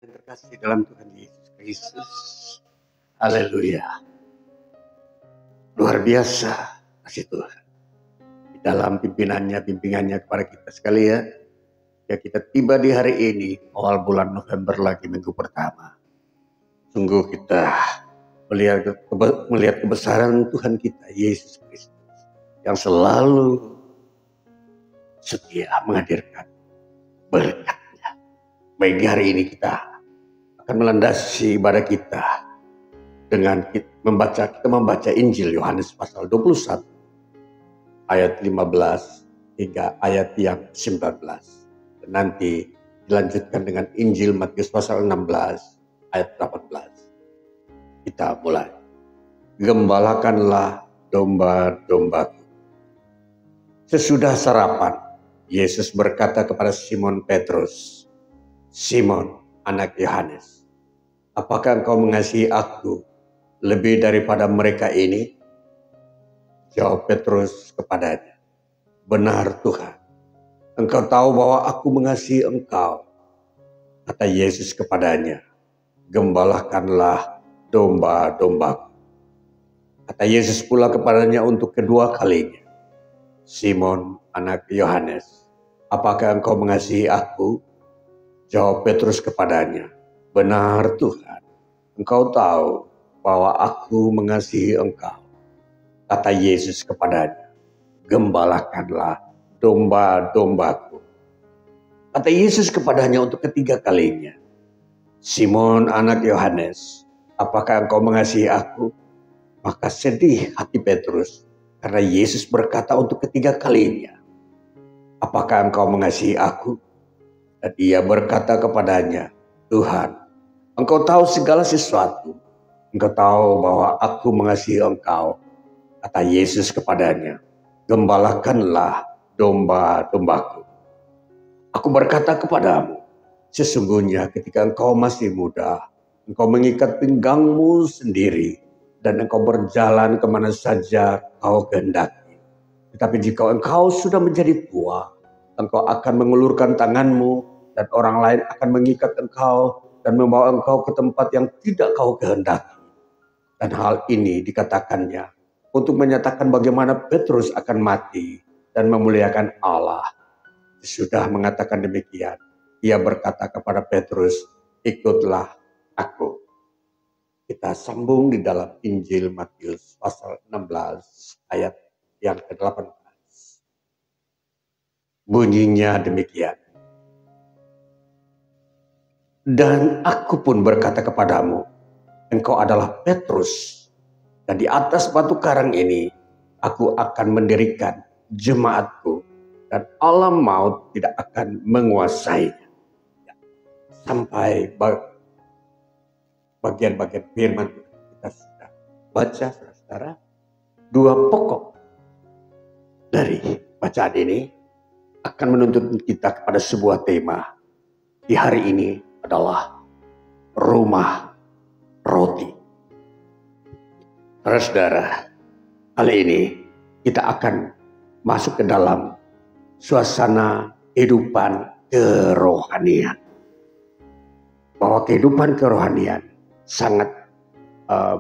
Yang terkasih dalam Tuhan Yesus Kristus. Haleluya. Luar biasa kasih Tuhan. Di dalam bimbingannya kepada kita sekalian. Ya, kita tiba di hari ini, awal bulan November lagi, minggu pertama. Sungguh kita melihat kebesaran Tuhan kita, Yesus Kristus. Yang selalu setia menghadirkan berkatnya. Baik, hari ini kita akan melandasi ibadah kita dengan kita membaca Injil Yohanes pasal 21 ayat 15 hingga ayat yang 19. Dan nanti dilanjutkan dengan Injil Matius pasal 16 ayat 18. Kita mulai. Gembalakanlah domba-dombaku. Sesudah sarapan, Yesus berkata kepada Simon Petrus, "Simon, anak Yohanes, apakah engkau mengasihi aku lebih daripada mereka ini?" Jawab Petrus kepadanya, "Benar Tuhan, engkau tahu bahwa aku mengasihi engkau." Kata Yesus kepadanya, "Gembalakanlah domba-dombaku." Kata Yesus pula kepadanya untuk kedua kalinya, "Simon, anak Yohanes, apakah engkau mengasihi aku?" Jawab Petrus kepadanya, "Benar Tuhan, engkau tahu bahwa aku mengasihi engkau." Kata Yesus kepadanya, "Gembalakanlah domba-dombaku." Kata Yesus kepadanya untuk ketiga kalinya, "Simon, anak Yohanes, apakah engkau mengasihi aku?" Maka sedih hati Petrus karena Yesus berkata untuk ketiga kalinya, "Apakah engkau mengasihi aku?" Dan ia berkata kepadanya, "Tuhan, engkau tahu segala sesuatu. Engkau tahu bahwa aku mengasihi engkau." Kata Yesus kepadanya, "Gembalakanlah domba-dombaku. Aku berkata kepadamu, sesungguhnya ketika engkau masih muda, engkau mengikat pinggangmu sendiri, dan engkau berjalan kemana saja kau kehendaki. Tetapi jika engkau sudah menjadi tua, engkau akan mengulurkan tanganmu, dan orang lain akan mengikat engkau dan membawa engkau ke tempat yang tidak kau kehendaki." Dan hal ini dikatakannya untuk menyatakan bagaimana Petrus akan mati dan memuliakan Allah. Sesudah mengatakan demikian, ia berkata kepada Petrus, "Ikutlah aku." Kita sambung di dalam Injil Matius pasal 16 ayat yang ke-18. Bunyinya demikian. "Dan aku pun berkata kepadamu, engkau adalah Petrus, dan di atas batu karang ini aku akan mendirikan jemaatku, dan alam maut tidak akan menguasainya." Sampai bagian-bagian firman kita sudah baca, saudara. Dua pokok dari bacaan ini akan menuntut kita kepada sebuah tema di hari ini adalah rumah roti. Saudara, kali ini kita akan masuk ke dalam suasana kehidupan kerohanian. Bahwa kehidupan kerohanian sangat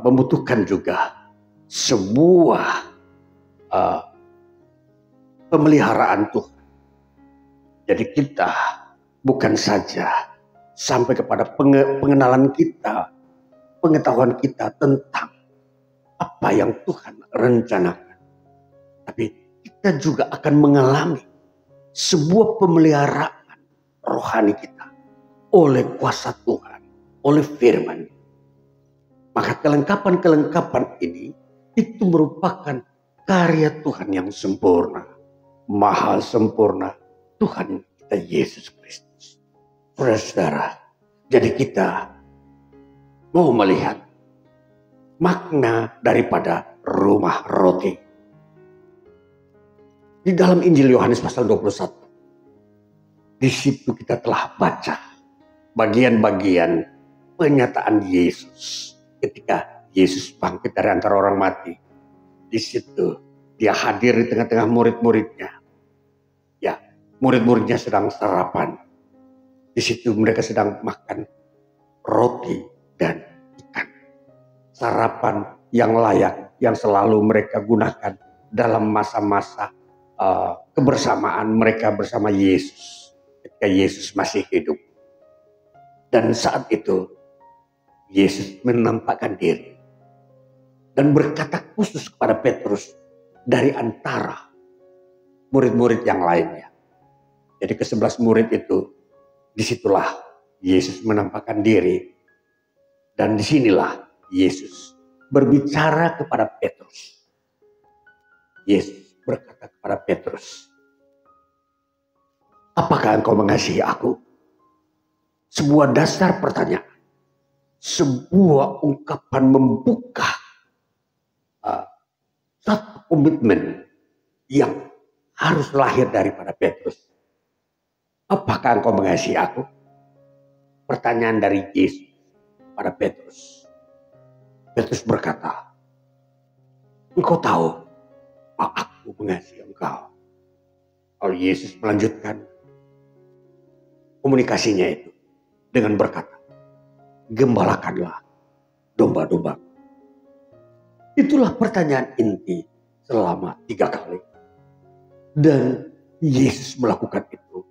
membutuhkan juga sebuah pemeliharaan Tuhan. Jadi kita bukan saja sampai kepada pengenalan kita, pengetahuan kita tentang apa yang Tuhan rencanakan, tapi kita juga akan mengalami sebuah pemeliharaan rohani kita oleh kuasa Tuhan, oleh firman. Maka kelengkapan-kelengkapan ini itu merupakan karya Tuhan yang sempurna, maha sempurna, Tuhan kita Yesus Kristus. Saudara, jadi kita mau melihat makna daripada rumah roti. Di dalam Injil Yohanes pasal 21, di situ kita telah baca bagian-bagian penyataan Yesus ketika Yesus bangkit dari antara orang mati. Di situ dia hadir di tengah-tengah murid-muridnya. Ya, murid-muridnya sedang sarapan. Di situ mereka sedang makan roti dan ikan. Sarapan yang layak yang selalu mereka gunakan dalam masa-masa kebersamaan mereka bersama Yesus ketika Yesus masih hidup. Dan saat itu Yesus menampakkan diri dan berkata khusus kepada Petrus dari antara murid-murid yang lainnya. Jadi ke-11 murid itu, disitulah Yesus menampakkan diri. Dan disinilah Yesus berbicara kepada Petrus. Yesus berkata kepada Petrus, apakah engkau mengasihi aku? Sebuah dasar pertanyaan. Sebuah ungkapan membuka satu komitmen yang harus lahir daripada Petrus. Apakah engkau mengasihi aku? Pertanyaan dari Yesus pada Petrus. Petrus berkata, engkau tahu bahwa aku mengasihi engkau. Lalu Yesus melanjutkan komunikasinya itu dengan berkata, gembalakanlah domba-domba. Itulah pertanyaan inti selama 3 kali. Dan Yesus melakukan itu.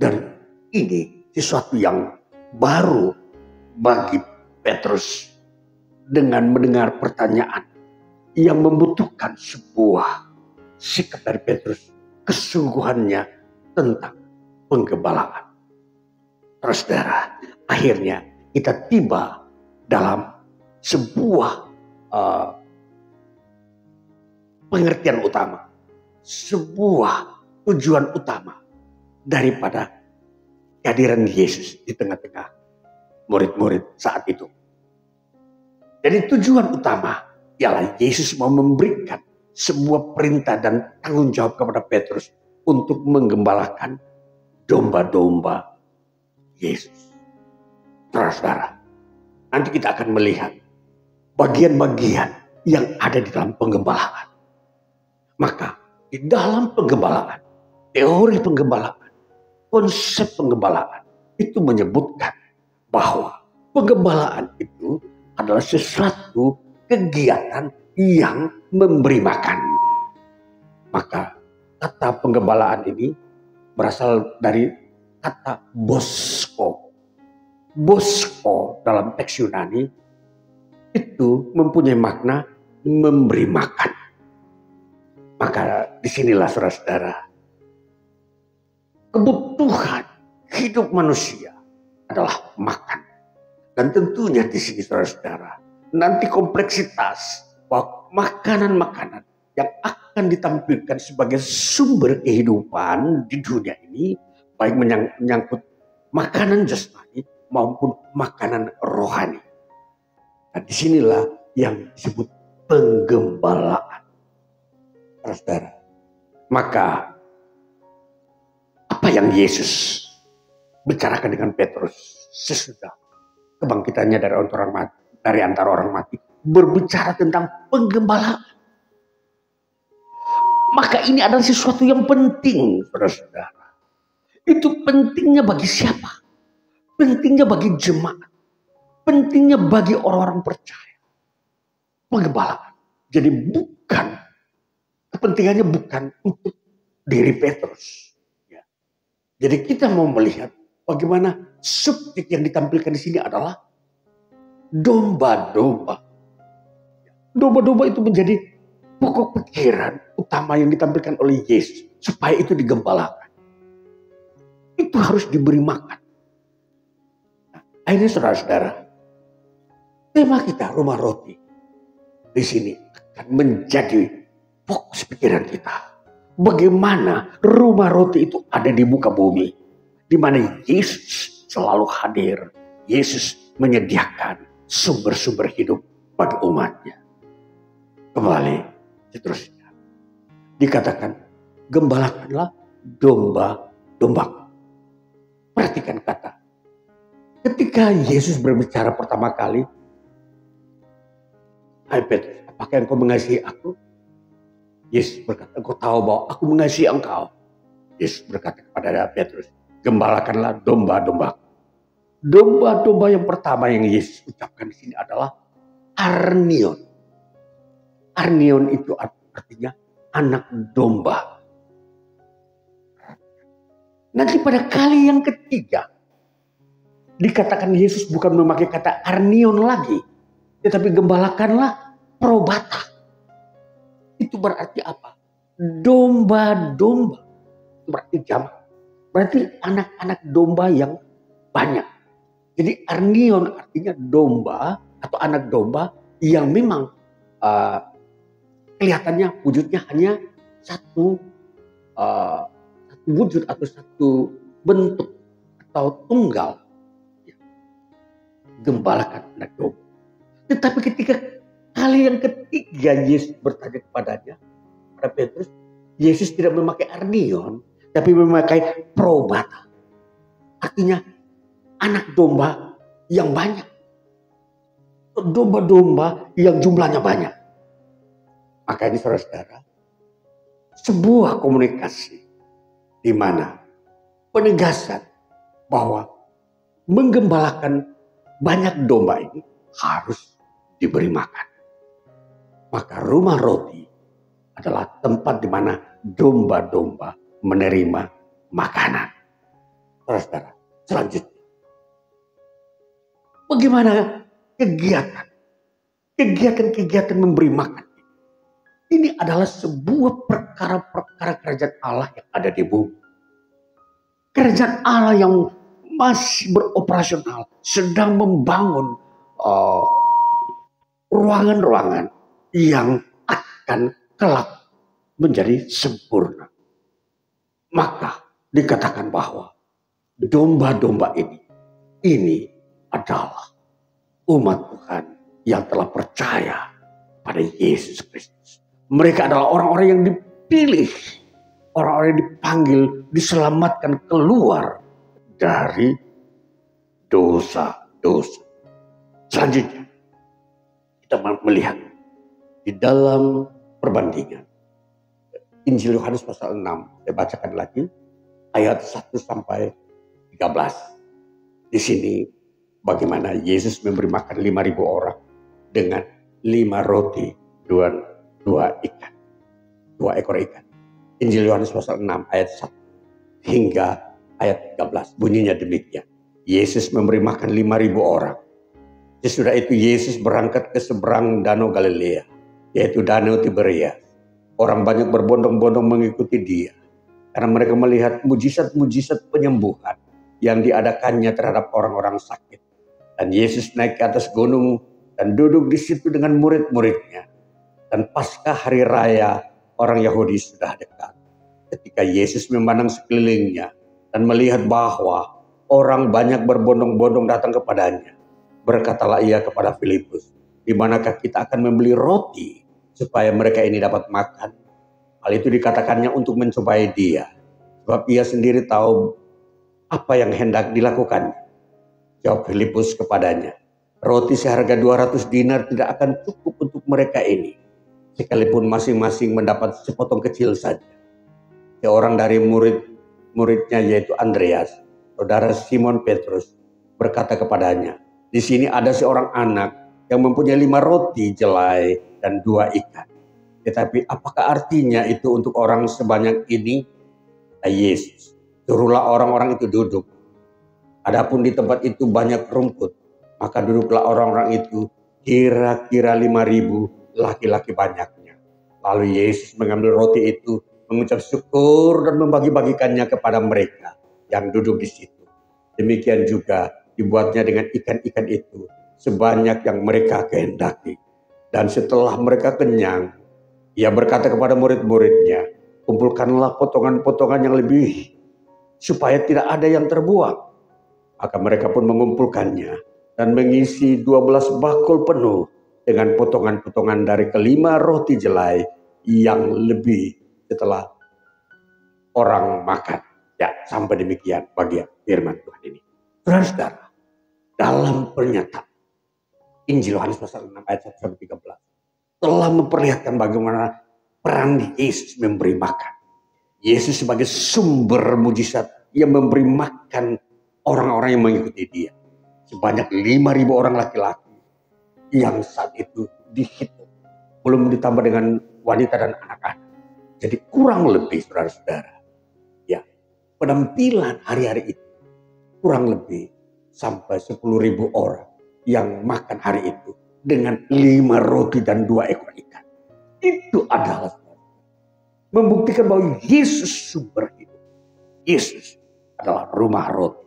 Dan ini sesuatu yang baru bagi Petrus dengan mendengar pertanyaan yang membutuhkan sebuah sikap dari Petrus, kesungguhannya tentang penggembalaan. Saudara, akhirnya kita tiba dalam sebuah pengertian utama, sebuah tujuan utama daripada kehadiran Yesus di tengah-tengah murid-murid saat itu. Jadi tujuan utama ialah Yesus mau memberikan sebuah perintah dan tanggung jawab kepada Petrus untuk menggembalakan domba-domba Yesus. Saudara, nanti kita akan melihat bagian-bagian yang ada di dalam penggembalaan. Maka di dalam penggembalaan, teori penggembalaan, konsep penggembalaan itu menyebutkan bahwa penggembalaan itu adalah sesuatu kegiatan yang memberi makan. Maka kata penggembalaan ini berasal dari kata bosko. Bosko dalam teks Yunani itu mempunyai makna memberi makan. Maka disinilah saudara-saudara, kebutuhan hidup manusia adalah makan. Dan tentunya di sini saudara-saudara, nanti kompleksitas bahwa makanan-makanan yang akan ditampilkan sebagai sumber kehidupan di dunia ini, baik menyangkut makanan jasmani maupun makanan rohani. Nah, disinilah yang disebut penggembalaan. Saudara, maka apa yang Yesus bicarakan dengan Petrus sesudah kebangkitannya dari antara orang mati, berbicara tentang penggembalaan. Maka ini adalah sesuatu yang penting, saudara-saudara. Itu pentingnya bagi siapa? Pentingnya bagi jemaat. Pentingnya bagi orang-orang percaya. Penggembalaan. Jadi kepentingannya bukan untuk diri Petrus. Ya. Jadi kita mau melihat bagaimana subjek yang ditampilkan di sini adalah domba-domba. Domba-domba itu menjadi pokok pikiran utama yang ditampilkan oleh Yesus. Supaya itu digembalakan. Itu harus diberi makan. Nah, akhirnya saudara-saudara, tema kita Rumah Roti di sini akan menjadi fokus pikiran kita. Bagaimana rumah roti itu ada di muka bumi, di mana Yesus selalu hadir. Yesus menyediakan sumber-sumber hidup bagi umatnya. Kembali seterusnya dikatakan, gembalakanlah domba-domba. Perhatikan kata. Ketika Yesus berbicara pertama kali, hai Petrus, apakah engkau mengasihi aku? Yesus berkata, engkau tahu bahwa aku mengasihi engkau. Yesus berkata kepada Petrus, gembalakanlah domba-domba. Domba-domba yang pertama yang Yesus ucapkan di sini adalah arnion. Arnion itu artinya anak domba. Nanti pada kali yang ketiga dikatakan Yesus bukan memakai kata arnion lagi, tetapi gembalakanlah probata. Itu berarti apa? Domba-domba. Berarti jamak. Berarti anak-anak domba yang banyak. Jadi arnion artinya domba atau anak domba yang memang kelihatannya wujudnya hanya satu wujud atau satu bentuk atau tunggal. Gembalakan anak domba. Tetapi ketika kali yang ketiga Yesus bertanya kepadanya, kepada Petrus, Yesus tidak memakai arnion, tapi memakai probata. Artinya anak domba yang banyak. Domba-domba yang jumlahnya banyak. Maka ini saudara-saudara, sebuah komunikasi di mana penegasan bahwa menggembalakan banyak domba ini harus diberi makan. Maka rumah roti adalah tempat di mana domba-domba menerima makanan. Saudara-saudara, selanjutnya, bagaimana kegiatan memberi makan? Ini adalah sebuah perkara-perkara kerajaan Allah yang ada di bumi. Kerajaan Allah yang masih beroperasional, sedang membangun ruangan-ruangan yang akan kelak menjadi sempurna. Maka dikatakan bahwa domba-domba ini adalah umat Tuhan yang telah percaya pada Yesus Kristus. Mereka adalah orang-orang yang dipilih, orang-orang yang dipanggil, diselamatkan keluar dari dosa-dosa. Selanjutnya, kita melihat di dalam perbandingan Injil Yohanes pasal 6. Saya bacakan lagi ayat 1 sampai 13. Di sini bagaimana Yesus memberi makan 5.000 orang dengan 5 roti, 2 ikan. 2 ekor ikan. Injil Yohanes pasal 6 ayat 1 hingga ayat 13. Bunyinya demikian. Yesus memberi makan 5.000 orang. Sesudah itu Yesus berangkat ke seberang danau Galilea, yaitu danau Tiberias. Orang banyak berbondong-bondong mengikuti dia, karena mereka melihat mujizat-mujizat penyembuhan yang diadakannya terhadap orang-orang sakit. Dan Yesus naik ke atas gunung dan duduk di situ dengan murid-muridnya. Dan pasca hari raya orang Yahudi sudah dekat. Ketika Yesus memandang sekelilingnya dan melihat bahwa orang banyak berbondong-bondong datang kepadanya, berkatalah ia kepada Filipus, di manakah kita akan membeli roti supaya mereka ini dapat makan? Hal itu dikatakannya untuk mencobai dia, sebab ia sendiri tahu apa yang hendak dilakukan. Jawab Filipus kepadanya, roti seharga 200 dinar tidak akan cukup untuk mereka ini, sekalipun masing-masing mendapat sepotong kecil saja. Seorang dari muridnya yaitu Andreas, saudara Simon Petrus, berkata kepadanya, di sini ada seorang anak yang mempunyai 5 roti jelai dan 2 ikan. Tetapi apakah artinya itu untuk orang sebanyak ini? Kata Yesus, suruhlah orang-orang itu duduk. Adapun di tempat itu banyak rumput, maka duduklah orang-orang itu, kira-kira 5.000 laki-laki banyaknya. Lalu Yesus mengambil roti itu, mengucap syukur dan membagi-bagikannya kepada mereka yang duduk di situ. Demikian juga dibuatnya dengan ikan-ikan itu sebanyak yang mereka kehendaki. Dan setelah mereka kenyang, ia berkata kepada murid-muridnya, kumpulkanlah potongan-potongan yang lebih, supaya tidak ada yang terbuang. Maka mereka pun mengumpulkannya dan mengisi 12 bakul penuh dengan potongan-potongan dari kelima roti jelai yang lebih setelah orang makan. Ya, sampai demikian bagian firman Tuhan ini. Saudara-saudara, dalam pernyataan Injil Yohanes pasal 6 ayat 1 sampai 13 telah memperlihatkan bagaimana peran Yesus memberi makan. Yesus sebagai sumber mujizat yang memberi makan orang-orang yang mengikuti dia. sebanyak 5.000 orang laki-laki yang saat itu dihitung. Belum ditambah dengan wanita dan anak-anak. Jadi kurang lebih saudara-saudara, ya, penampilan hari-hari itu kurang lebih sampai 10.000 orang yang makan hari itu dengan 5 roti dan 2 ekor ikan. Itu adalah membuktikan bahwa Yesus sumber hidup. Yesus adalah rumah roti.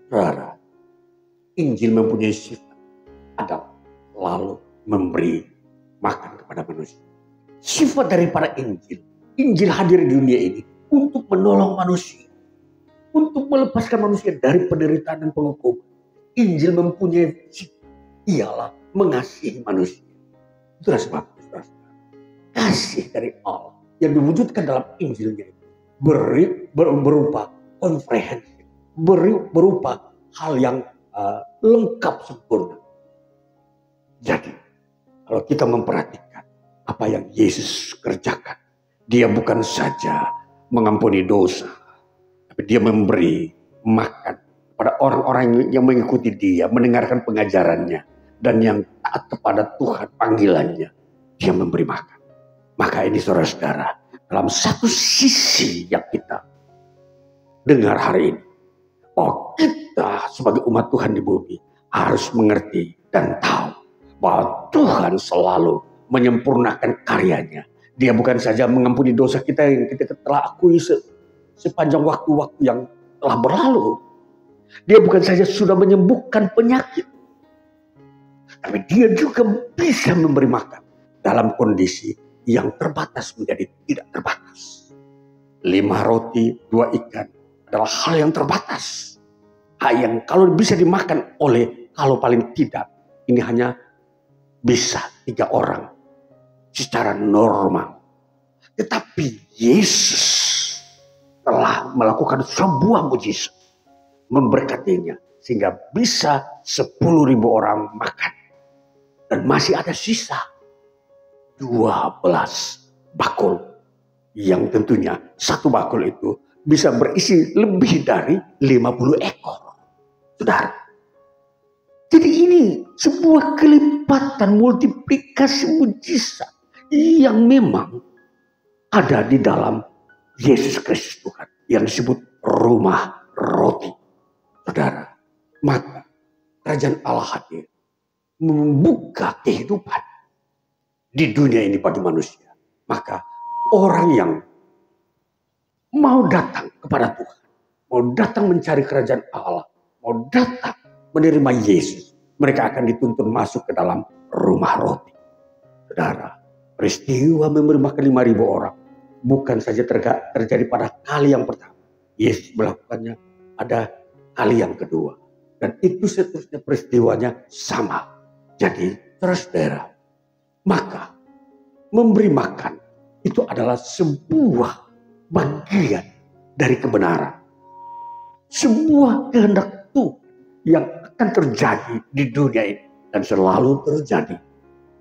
Saudara, Injil mempunyai sifat adalah lalu memberi makan kepada manusia. Sifat daripada Injil. Injil hadir di dunia ini untuk menolong manusia. Untuk melepaskan manusia dari penderitaan dan penghukuman. Injil mempunyai sifat, ialah mengasihi manusia. Itulah sebabnya kasih dari Allah yang diwujudkan dalam Injilnya itu berupa komprehensif, berupa hal yang lengkap sempurna. Jadi kalau kita memperhatikan apa yang Yesus kerjakan, dia bukan saja mengampuni dosa, tapi dia memberi makan pada orang-orang yang mengikuti dia, mendengarkan pengajarannya, dan yang taat kepada Tuhan panggilannya, dia memberi makan. Maka ini saudara-saudara, dalam satu sisi yang kita dengar hari ini, bahwa kita sebagai umat Tuhan di bumi harus mengerti dan tahu bahwa Tuhan selalu menyempurnakan karyanya. Dia bukan saja mengampuni dosa kita yang kita telah akui sepanjang waktu-waktu yang telah berlalu. Dia bukan saja sudah menyembuhkan penyakit, tapi dia juga bisa memberi makan dalam kondisi yang terbatas menjadi tidak terbatas. 5 roti, 2 ikan adalah hal yang terbatas. Hal yang kalau bisa dimakan oleh, kalau paling tidak, ini hanya bisa 3 orang secara normal. Tetapi Yesus telah melakukan sebuah mujizat, memberkatinya sehingga bisa 10.000 orang makan. Dan masih ada sisa 12 bakul. Yang tentunya satu bakul itu bisa berisi lebih dari 50 ekor. Saudara. Jadi ini sebuah kelipatan multiplikasi mujizat yang memang ada di dalam Yesus Kristus Tuhan. Yang disebut rumah roti. Saudara. Maka kerajaan Allah hadir membuka kehidupan di dunia ini bagi manusia. Maka orang yang mau datang kepada Tuhan, mau datang mencari kerajaan Allah, mau datang menerima Yesus, mereka akan dituntun masuk ke dalam rumah roti. Saudara, peristiwa memberi makan 5.000 orang bukan saja terjadi pada kali yang pertama. Yesus melakukannya ada kali yang kedua. Dan itu seterusnya peristiwanya sama. Jadi, saudara, maka memberi makan itu adalah sebuah bagian dari kebenaran. Sebuah kehendak Tuhan yang akan terjadi di dunia ini dan selalu terjadi.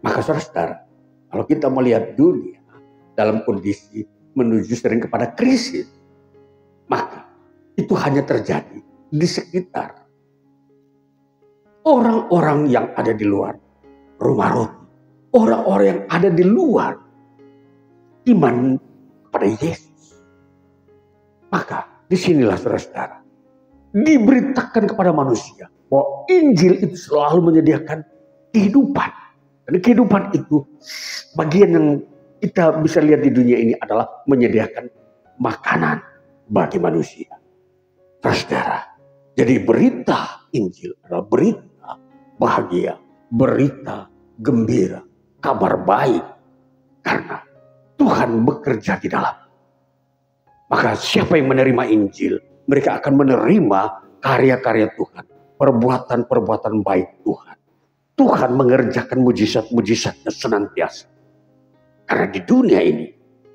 Maka saudara, kalau kita melihat dunia dalam kondisi menuju sering kepada krisis, maka itu hanya terjadi di sekitar orang-orang yang ada di luar rumah roti. Orang-orang yang ada di luar iman kepada Yesus. Maka disinilah saudara-saudara diberitakan kepada manusia bahwa Injil itu selalu menyediakan kehidupan. Dan kehidupan itu bagian yang kita bisa lihat di dunia ini adalah menyediakan makanan bagi manusia. Saudara, jadi berita Injil adalah berita bahagia, berita gembira, kabar baik. Karena Tuhan bekerja di dalam. Maka siapa yang menerima Injil, mereka akan menerima karya-karya Tuhan, perbuatan-perbuatan baik Tuhan. Tuhan mengerjakan mujizat-mujizatnya senantiasa. Karena di dunia ini,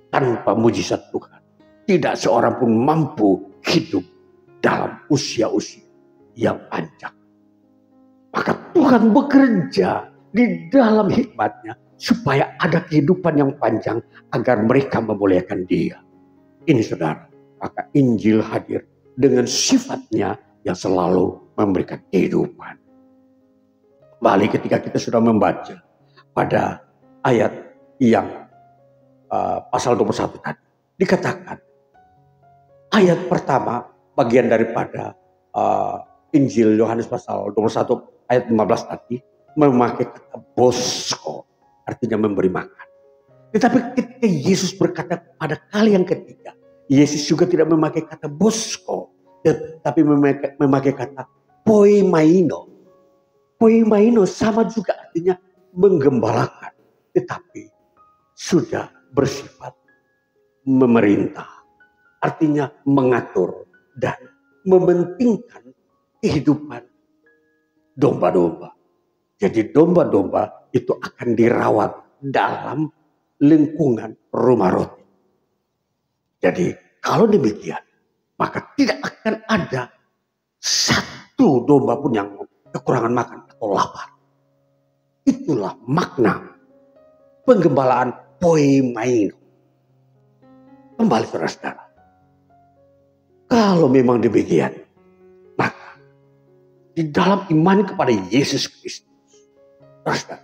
tanpa mujizat Tuhan, tidak seorang pun mampu hidup dalam usia-usia yang panjang. Maka Tuhan bekerja di dalam hikmatnya supaya ada kehidupan yang panjang agar mereka memuliakan Dia. Ini saudara, maka Injil hadir dengan sifatnya yang selalu memberikan kehidupan. Kembali ketika kita sudah membaca pada ayat yang pasal 21 tadi, dikatakan ayat pertama bagian daripada Injil Yohanes pasal 21 ayat 15 tadi memakai kata bosko, artinya memberi makan. Tetapi ketika Yesus berkata pada kali yang ketiga, Yesus juga tidak memakai kata bosko, tetapi memakai kata poimaino. Poimaino sama juga artinya menggembalakan, tetapi sudah bersifat memerintah. Artinya mengatur dan mementingkan kehidupan domba-domba. Jadi domba-domba itu akan dirawat dalam lingkungan rumah roti. Jadi kalau demikian, maka tidak akan ada satu domba pun yang kekurangan makan atau lapar. Itulah makna penggembalaan poimaino. Kembali saudara-saudara, kalau memang demikian, maka di dalam iman kepada Yesus Kristus, saudara,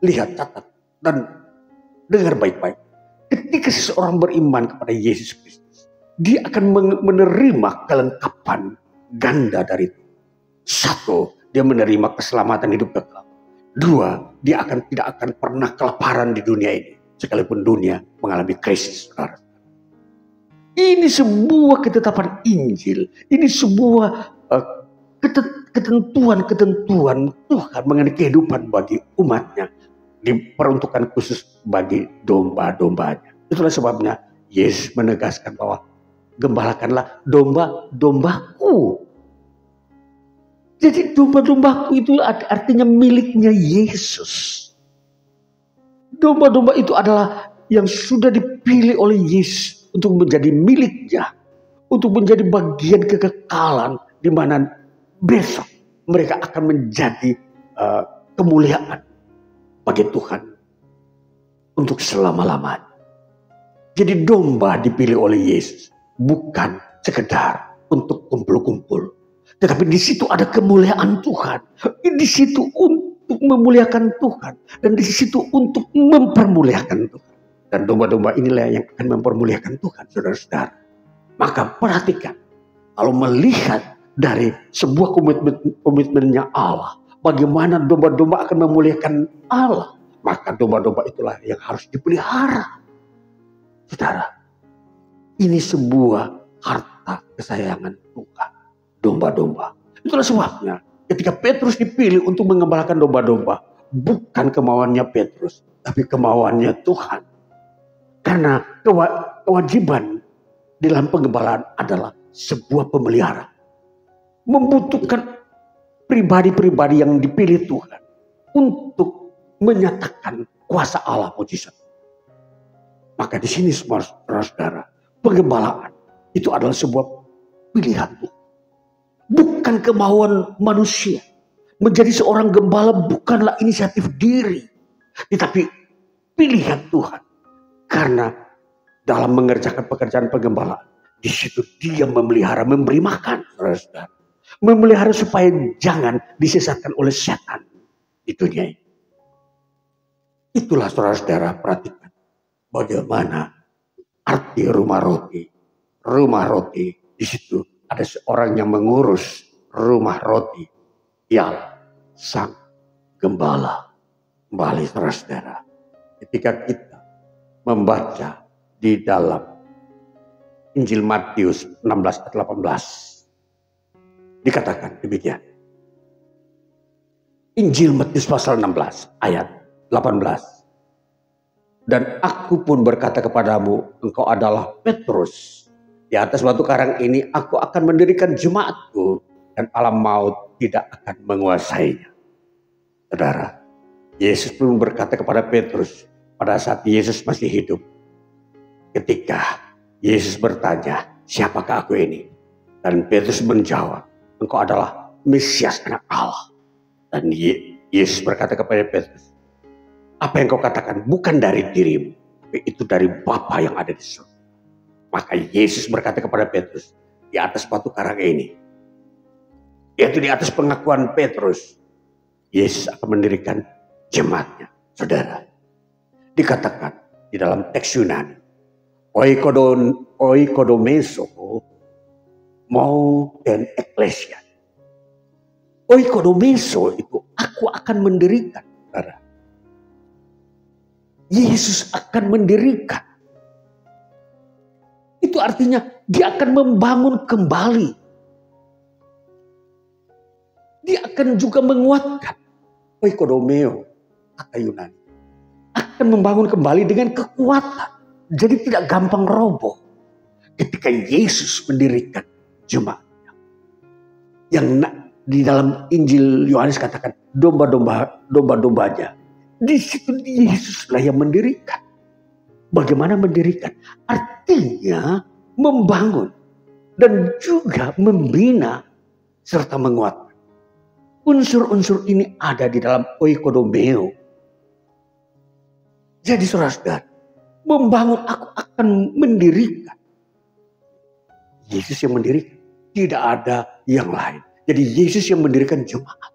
lihat, catat, dan dengar baik-baik. Ketika seseorang beriman kepada Yesus Kristus, dia akan menerima kelengkapan ganda dari itu. Satu, dia menerima keselamatan hidup kekal. Dua, dia tidak akan pernah kelaparan di dunia ini, sekalipun dunia mengalami krisis. Saudara. Ini sebuah ketetapan Injil. Ini sebuah ketentuan-ketentuan Tuhan mengenai kehidupan bagi umatnya. Diperuntukkan khusus bagi domba-dombanya. Itulah sebabnya Yesus menegaskan bahwa gembalakanlah domba-dombaku. Jadi domba-dombaku itu artinya miliknya Yesus. Domba-domba itu adalah yang sudah dipilih oleh Yesus untuk menjadi miliknya, untuk menjadi bagian kekekalan di mana besok mereka akan menjadi kemuliaan bagi Tuhan untuk selama-lamanya. Jadi domba dipilih oleh Yesus bukan sekedar untuk kumpul-kumpul, tetapi di situ ada kemuliaan Tuhan. Di situ untuk memuliakan Tuhan dan di situ untuk mempermuliakan Tuhan. Dan domba-domba inilah yang akan mempermuliakan Tuhan, saudara-saudara. Maka perhatikan, kalau melihat dari sebuah komitmennya Allah, bagaimana domba-domba akan memuliakan Allah, maka domba-domba itulah yang harus dipelihara. Saudara, ini sebuah harta kesayangan Tuhan, domba-domba. Itulah sebabnya ketika Petrus dipilih untuk mengembalakan domba-domba, bukan kemauannya Petrus, tapi kemauannya Tuhan. Karena kewajiban dalam penggembalaan adalah sebuah pemeliharaan. Membutuhkan pribadi-pribadi yang dipilih Tuhan untuk menyatakan kuasa Allah mujizat. Maka di sini semua saudara, penggembalaan itu adalah sebuah pilihan Tuhan. Bukan kemauan manusia. Menjadi seorang gembala bukanlah inisiatif diri, tetapi pilihan Tuhan. Karena dalam mengerjakan pekerjaan penggembalaan, di situ dia memelihara, memberi makan, saudara-saudara. Memelihara supaya jangan disesatkan oleh setan di dunia ini. Itulah saudara-saudara, perhatikan bagaimana arti rumah roti. Rumah roti, di situ ada seorang yang mengurus rumah roti, ialah sang gembala. Kembali saudara-saudara, ketika kita membaca di dalam Injil Matius 16 ayat 18. Dikatakan demikian. Injil Matius pasal 16 ayat 18. Dan aku pun berkata kepadamu, engkau adalah Petrus. Di atas batu karang ini aku akan mendirikan jemaatku, dan alam maut tidak akan menguasainya. Saudara, Yesus pun berkata kepada Petrus, pada saat Yesus masih hidup, ketika Yesus bertanya, siapakah aku ini? Dan Petrus menjawab, engkau adalah Mesias, anak Allah. Dan Yesus berkata kepada Petrus, apa yang kau katakan bukan dari dirimu, tapi itu dari Bapa yang ada di surga. Maka Yesus berkata kepada Petrus, di atas batu karang ini Yaitu di atas pengakuan Petrus, Yesus akan mendirikan jemaatnya. Saudara, dikatakan di dalam teks Yunani, oikodomeso mau dan eklesia. Oikodomeso itu aku akan mendirikan. Saudara, Yesus akan mendirikan. Itu artinya dia akan membangun kembali. Dia akan juga menguatkan. Oikodomeo, kata Yunani. Akan membangun kembali dengan kekuatan. Jadi tidak gampang roboh. Ketika Yesus mendirikan jemaatnya. Yang di dalam Injil Yohanes katakan domba-dombanya. Di situ Yesuslah yang mendirikan. Bagaimana mendirikan? Artinya membangun dan juga membina serta menguatkan. Unsur-unsur ini ada di dalam oikodomeo. Jadi saudara-saudara, membangun, aku akan mendirikan. Yesus yang mendirikan, tidak ada yang lain. Jadi Yesus yang mendirikan jemaat.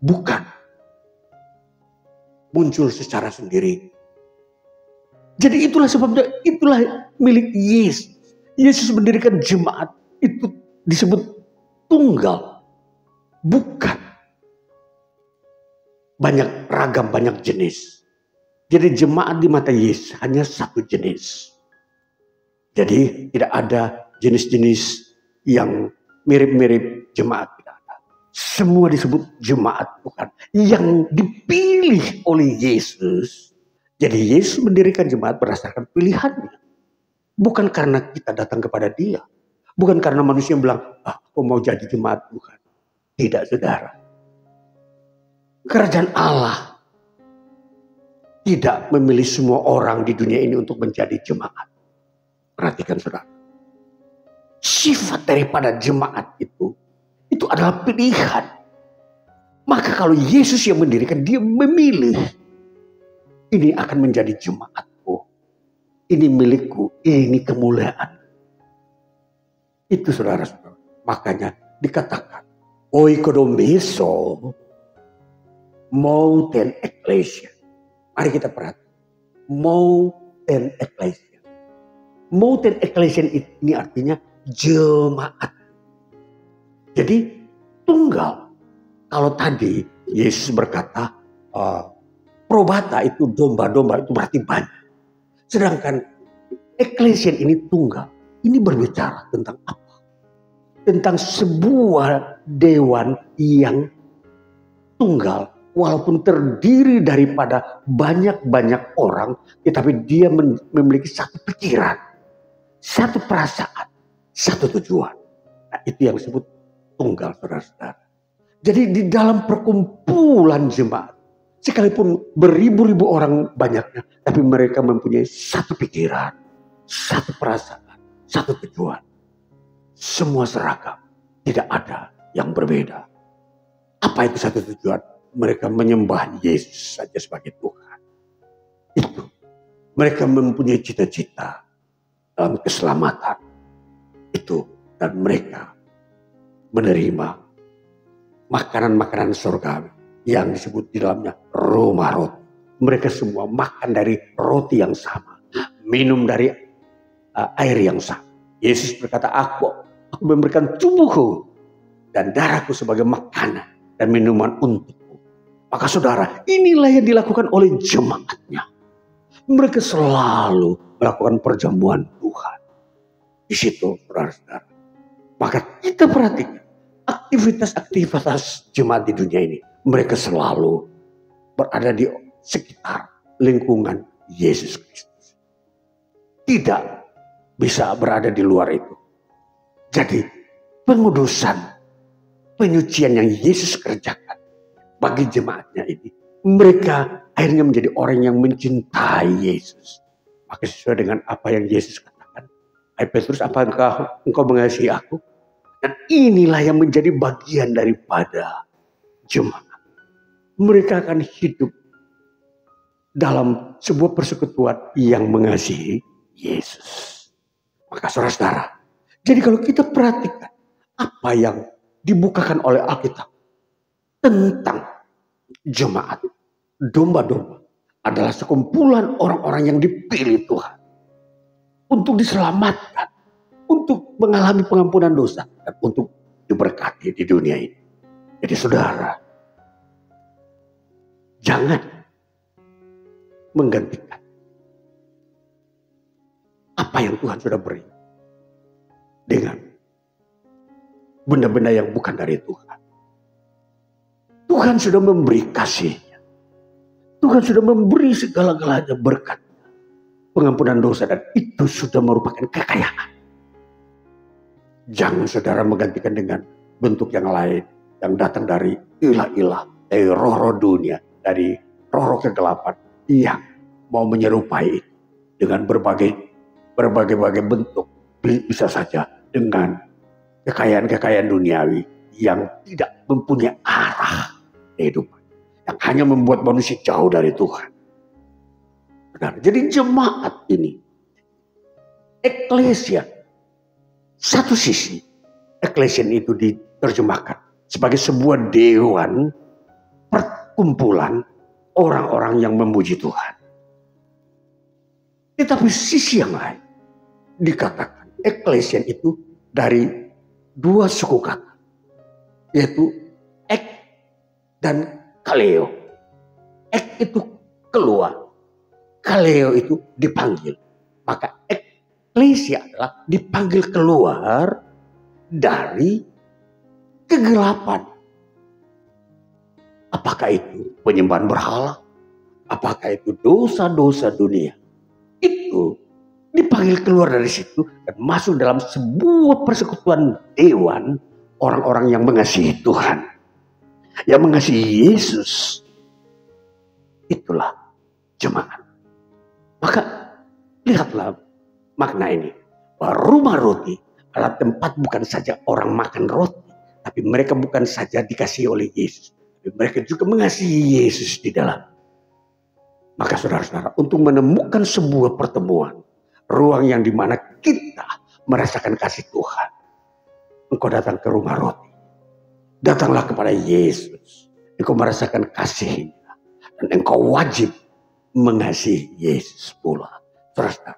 Bukan muncul secara sendiri. Jadi itulah sebabnya, itulah milik Yesus. Yesus mendirikan jemaat, itu disebut tunggal. Bukan banyak ragam, banyak jenis. Jadi jemaat di mata Yesus hanya satu jenis. Jadi tidak ada jenis-jenis yang mirip-mirip jemaat. Tidak ada. Semua disebut jemaat, bukan. Yang dipilih oleh Yesus. Jadi Yesus mendirikan jemaat berdasarkan pilihannya. Bukan karena kita datang kepada dia. Bukan karena manusia yang bilang, aku mau jadi jemaat, bukan. Tidak, saudara. Kerajaan Allah tidak memilih semua orang di dunia ini untuk menjadi jemaat. Perhatikan saudara. Sifat daripada jemaat itu adalah pilihan. Maka kalau Yesus yang mendirikan, dia memilih. Ini akan menjadi jemaatku. Ini milikku. Ini kemuliaan. Itu saudara-saudara. Makanya dikatakan. Oikodomeso mountain ecclesia. Mari kita perhatikan. Mountain ecclesia. Mountain ecclesia ini artinya jemaat. Jadi tunggal. Kalau tadi Yesus berkata probata itu domba-domba, itu berarti banyak. Sedangkan ecclesia ini tunggal. Ini berbicara tentang apa? Tentang sebuah dewan yang tunggal. Walaupun terdiri daripada banyak-banyak orang. Tetapi dia memiliki satu pikiran. Satu perasaan. Satu tujuan. Nah, itu yang disebut tunggal, saudara-saudara. Jadi di dalam perkumpulan jemaat. Sekalipun beribu-ribu orang banyaknya. Tapi mereka mempunyai satu pikiran. Satu perasaan. Satu tujuan. Semua seragam, tidak ada yang berbeda. Apa itu satu tujuan? Mereka menyembah Yesus saja sebagai Tuhan. Itu. Mereka mempunyai cita-cita dalam keselamatan. Itu. Dan mereka menerima makanan-makanan surgawi yang disebut di dalamnya rumah roti. Mereka semua makan dari roti yang sama. Minum dari air yang sama. Yesus berkata, aku memberikan tubuhku dan darahku sebagai makanan dan minuman untukku. Maka saudara, inilah yang dilakukan oleh jemaatnya. Mereka selalu melakukan perjamuan Tuhan. Di situ, saudara-saudara. Maka kita perhatikan aktivitas-aktivitas jemaat di dunia ini. Mereka selalu berada di sekitar lingkungan Yesus Kristus. Tidak bisa berada di luar itu. Jadi pengudusan, penyucian yang Yesus kerjakan bagi jemaatnya ini. Mereka akhirnya menjadi orang yang mencintai Yesus. Maka sesuai dengan apa yang Yesus katakan. Hai Petrus, apa engkau mengasihi aku? Dan inilah yang menjadi bagian daripada jemaat. Mereka akan hidup dalam sebuah persekutuan yang mengasihi Yesus. Maka saudara-saudara, jadi kalau kita perhatikan apa yang dibukakan oleh Alkitab tentang jemaat. Domba-domba adalah sekumpulan orang-orang yang dipilih Tuhan untuk diselamatkan, untuk mengalami pengampunan dosa, dan untuk diberkati di dunia ini. Jadi saudara, jangan menggantikan apa yang Tuhan sudah beri dengan benda-benda yang bukan dari Tuhan. Tuhan sudah memberi kasih-Nya. Tuhan sudah memberi segala-galanya berkat, pengampunan dosa, dan itu sudah merupakan kekayaan. Jangan saudara menggantikan dengan bentuk yang lain yang datang dari ilah-ilah, dari roh-roh dunia, dari roh-roh kegelapan yang mau menyerupai itu dengan berbagai bentuk. Bisa saja dengan kekayaan-kekayaan duniawi yang tidak mempunyai arah kehidupan, yang hanya membuat manusia jauh dari Tuhan. Benar. Jadi jemaat ini, eklesia, satu sisi eklesia itu diterjemahkan sebagai sebuah dewan perkumpulan orang-orang yang memuji Tuhan. Tetapi sisi yang lain dikatakan eklesia itu dari dua suku kata, yaitu ek dan kaleo. Ek itu keluar, kaleo itu dipanggil. Maka eklesia adalah dipanggil keluar dari kegelapan. Apakah itu penyembahan berhala? Apakah itu dosa-dosa dunia? Itu dipanggil keluar dari situ dan masuk dalam sebuah persekutuan dewan orang-orang yang mengasihi Tuhan, yang mengasihi Yesus. Itulah jemaat. Maka lihatlah makna ini, bahwa rumah roti adalah tempat bukan saja orang makan roti, tapi mereka bukan saja dikasihi oleh Yesus, tapi mereka juga mengasihi Yesus di dalam. Maka saudara-saudara, untuk menemukan sebuah pertemuan, ruang yang dimana kita merasakan kasih Tuhan, engkau datang ke rumah roti. Datanglah kepada Yesus. Engkau merasakan kasih-Nya. Dan engkau wajib mengasihi Yesus pula. Saudara,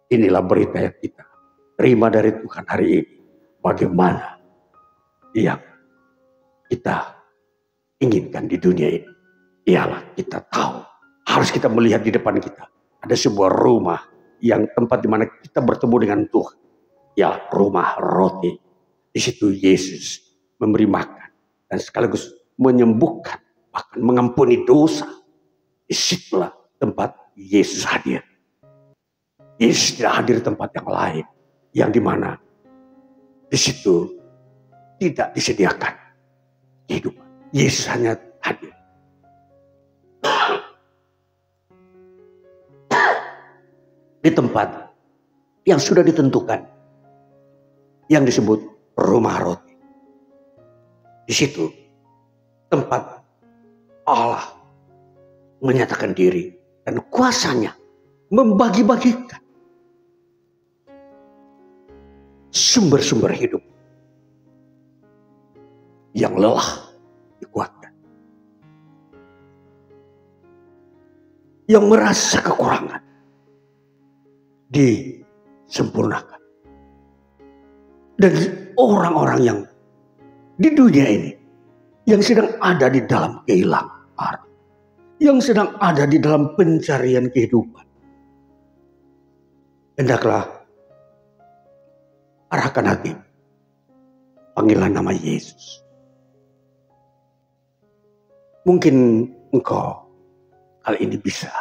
inilah berita yang kita terima dari Tuhan hari ini. Bagaimana yang kita inginkan di dunia ini. Ialah kita tahu, harus kita melihat di depan kita ada sebuah rumah yang tempat di mana kita bertemu dengan Tuhan. Ya, rumah roti. Di situ Yesus memberi makan dan sekaligus menyembuhkan, bahkan mengampuni dosa. Disitulah tempat Yesus hadir. Yesus tidak hadir di tempat yang lain, yang dimana di situ tidak disediakan kehidupan. Yesus hanya hadir di tempat yang sudah ditentukan, yang disebut rumah roti. Di situ tempat Allah menyatakan diri dan kuasanya membagi-bagikan sumber-sumber hidup. Yang lelah dikuatkan, yang merasa kekurangan disempurnakan. Dan orang-orang yang di dunia ini yang sedang ada di dalam kehilangan arah, yang sedang ada di dalam pencarian kehidupan, hendaklah arahkan hati, panggilan nama Yesus. Mungkin engkau kali ini bisa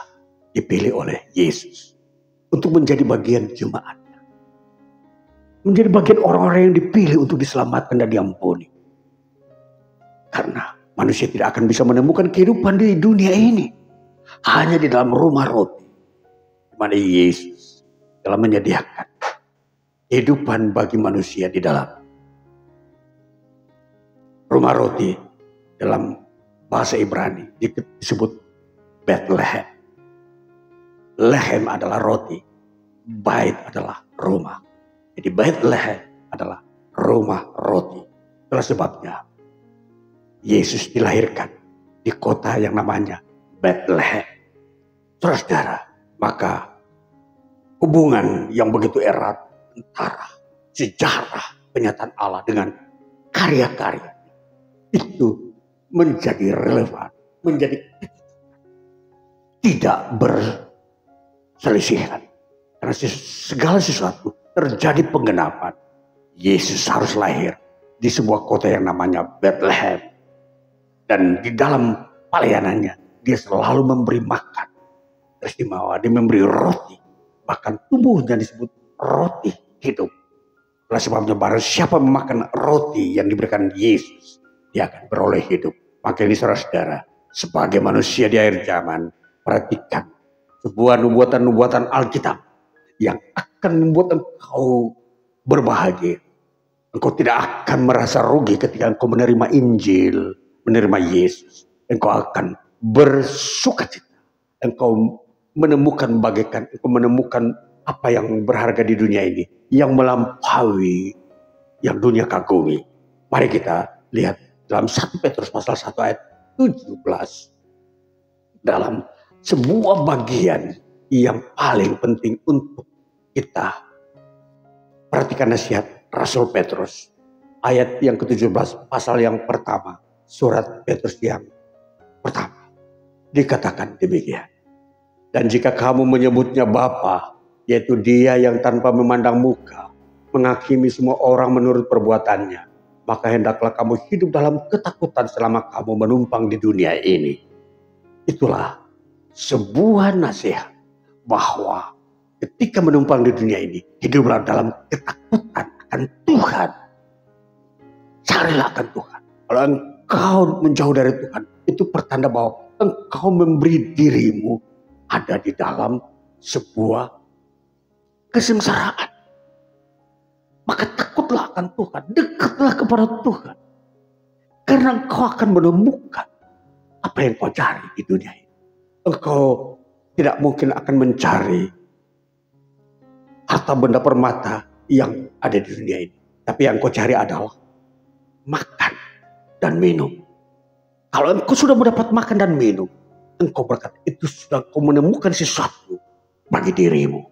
dipilih oleh Yesus untuk menjadi bagian jemaatnya, menjadi bagian orang-orang yang dipilih untuk diselamatkan dan diampuni. Karena manusia tidak akan bisa menemukan kehidupan di dunia ini hanya di dalam rumah roti, di mana Yesus telah menyediakan kehidupan bagi manusia di dalam rumah roti. Dalam bahasa Ibrani disebut Bethlehem. Lehem adalah roti, bait adalah rumah. Jadi Bethlehem adalah rumah roti, Itulah sebabnya Yesus dilahirkan di kota yang namanya Bethlehem. Saudara, maka hubungan yang begitu erat antara sejarah penyataan Allah dengan karya-karya itu menjadi relevan, menjadi tidak berselisihan. Karena segala sesuatu terjadi penggenapan. Yesus harus lahir di sebuah kota yang namanya Bethlehem. Dan di dalam pelayanannya dia selalu memberi makan. Istimewa, dia memberi roti. Bahkan tubuhnya disebut roti hidup. Oleh sebabnya barang siapa memakan roti yang diberikan Yesus, dia akan beroleh hidup. Maka ini saudara-saudara, sebagai manusia di akhir zaman, perhatikan sebuah nubuatan-nubuatan Alkitab yang akan membuat engkau berbahagia. Engkau tidak akan merasa rugi ketika engkau menerima Injil, menerima Yesus. Engkau akan bersukacita. Engkau menemukan bagaikan, engkau menemukan apa yang berharga di dunia ini, yang melampaui yang dunia kagumi. Mari kita lihat dalam 1 Petrus pasal 1 ayat 17. Dalam sebuah bagian yang paling penting untuk kita perhatikan nasihat Rasul Petrus. Ayat yang ke-17 pasal yang pertama, surat Petrus yang pertama. Dikatakan demikian. Dan jika kamu menyebutnya Bapa, yaitu Dia yang tanpa memandang muka, menghakimi semua orang menurut perbuatannya, maka hendaklah kamu hidup dalam ketakutan selama kamu menumpang di dunia ini. Itulah sebuah nasihat bahwa ketika menumpang di dunia ini, hiduplah dalam ketakutan akan Tuhan. Carilah akan Tuhan. Kalau engkau menjauh dari Tuhan, itu pertanda bahwa engkau memberi dirimu ada di dalam sebuah kesengsaraan. Maka takutlah akan Tuhan, dekatlah kepada Tuhan. Karena engkau akan menemukan apa yang kau cari di dunia ini. Engkau tidak mungkin akan mencari harta benda permata yang ada di dunia ini. Tapi yang kau cari adalah makan dan minum. Kalau engkau sudah mendapat makan dan minum, engkau berkata, itu sudah kau menemukan sesuatu bagi dirimu.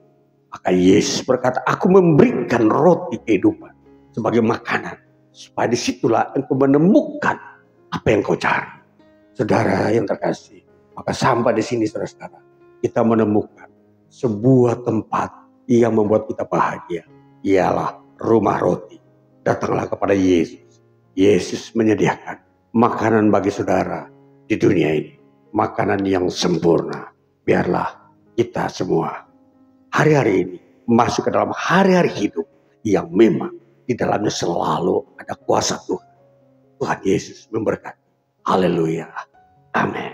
Maka Yesus berkata, aku memberikan roti kehidupan sebagai makanan. Supaya disitulah engkau menemukan apa yang kau cari. Saudara yang terkasih, maka sampai di sini saudara-saudara, kita menemukan sebuah tempat yang membuat kita bahagia. Ialah rumah roti. Datanglah kepada Yesus. Yesus menyediakan makanan bagi saudara di dunia ini. Makanan yang sempurna. Biarlah kita semua hari-hari ini masuk ke dalam hari-hari hidup yang memang di dalamnya selalu ada kuasa Tuhan. Tuhan Yesus memberkati. Haleluya. Amin.